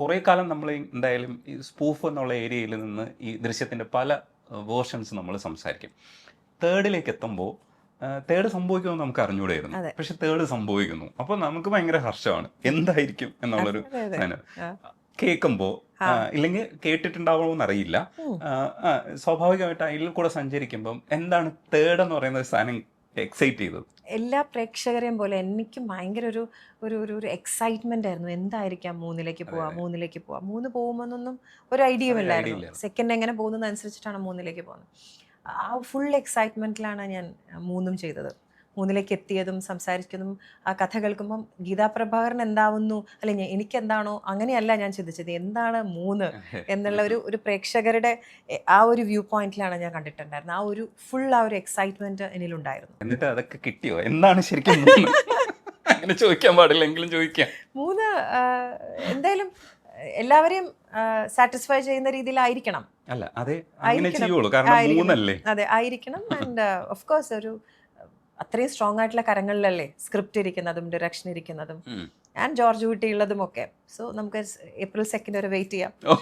കുറേ കാലം നമ്മൾ എന്തായാലും ഈ സ്പൂഫ് എന്നുള്ള ഏരിയയിൽ നിന്ന് ഈ ദൃശ്യത്തിൻ്റെ പല വേർഷൻസ് നമ്മൾ സംസാരിക്കും. തേർഡിലേക്ക് എത്തുമ്പോൾ തേർഡ് സംഭവിക്കുമെന്ന് നമുക്ക് അറിഞ്ഞുകൂടായിരുന്നു. അതെ. പക്ഷെ തേർഡ് സംഭവിക്കുന്നു. അപ്പോൾ നമുക്ക് ഭയങ്കര ഹർഷമാണ്. എന്തായിരിക്കും എന്നുള്ളൊരു അതെ, അതെ. സാധനം ആ. കേൾക്കുമ്പോൾ, ആ. ഇല്ലെങ്കിൽ കേട്ടിട്ടുണ്ടാവണമെന്ന് അറിയില്ല. ഉം. സ്വാഭാവികമായിട്ട് അതിൽ കൂടെ സഞ്ചരിക്കുമ്പം എന്താണ് തേർഡ് എന്ന് പറയുന്ന ഒരു സാധനം എക്സൈറ്റ് ചെയ്തത്? എല്ലാ പ്രേക്ഷകരെയും പോലെ എനിക്കും ഭയങ്കര ഒരു ഒരു ഒരു ഒരു എക്സൈറ്റ്മെന്റ് ആയിരുന്നു. എന്തായിരിക്കാം മൂന്നിലേക്ക് അതെ, പോവാ, അതെ. മൂന്നിലേക്ക് പോവാ, മൂന്ന് പോകുമെന്നൊന്നും ഒരു ഐഡിയയും ഒരു ഐഡിയ ഇല്ലായിരുന്നു. ഇല്ലായിരുന്നു. സെക്കൻഡ് എങ്ങനെ പോകുന്നതനുസരിച്ചിട്ടാണ് മൂന്നിലേക്ക് പോകുന്നത്. ആ ഫുൾ എക്സൈറ്റ്മെന്റിലാണ് ഞാൻ മൂന്നും ചെയ്തത്. മൂന്നിലേക്ക് എത്തിയതും സംസാരിക്കുന്നതും ആ കഥ കേൾക്കുമ്പം ഗീതാ പ്രഭാകരൻ എന്താവുന്നു, അല്ലെങ്കിൽ എനിക്ക് എന്താണോ അങ്ങനെയല്ല ഞാൻ ചിന്തിച്ചത്, എന്താണ് മൂന്ന് എന്നുള്ള ഒരു ഒരു പ്രേക്ഷകരുടെ ആ ഒരു വ്യൂ പോയിന്റിലാണ് ഞാൻ കണ്ടിട്ടുണ്ടായിരുന്നത്. ആ ഒരു ഫുൾ ആ ഒരു എക്സൈറ്റ്മെന്റ് എന്നിലുണ്ടായിരുന്നു. എന്നിട്ട് അതൊക്കെ കിട്ടിയോ? എന്താണ് ശരിക്കും മൂന്ന്? അങ്ങനെ ചോദിക്കാൻ പാടില്ലെങ്കിലും ചോദിക്കാം. മൂന്ന് എന്തായാലും എല്ലാവരെയും സാറ്റിസ്ഫൈ ചെയ്യുന്ന രീതിയിലായിരിക്കണം. അല്ല അതെ, അങ്ങനെ ആയിരിക്കണം. ചെയ്യുള്ളൂ. കാരണം ആയിരിക്കണം. മൂന്നല്ലേ? അതെ, ആയിരിക്കണം. ആൻഡ് ഓഫ് കോഴ്സ് ഒരു അത്രയും സ്ട്രോങ് ആയിട്ടുള്ള കരങ്ങളിലല്ലേ സ്ക്രിപ്റ്റ് ഇരിക്കുന്നതും ഡയറക്ഷൻ ഇരിക്കുന്നതും ഉം. ആൻഡ് ജോർജ് കുട്ടി ഉള്ളതും ഒക്കെ. സോ നമുക്ക് ഏപ്രിൽ 2 വരെ വെയിറ്റ് ചെയ്യാം. ഓ.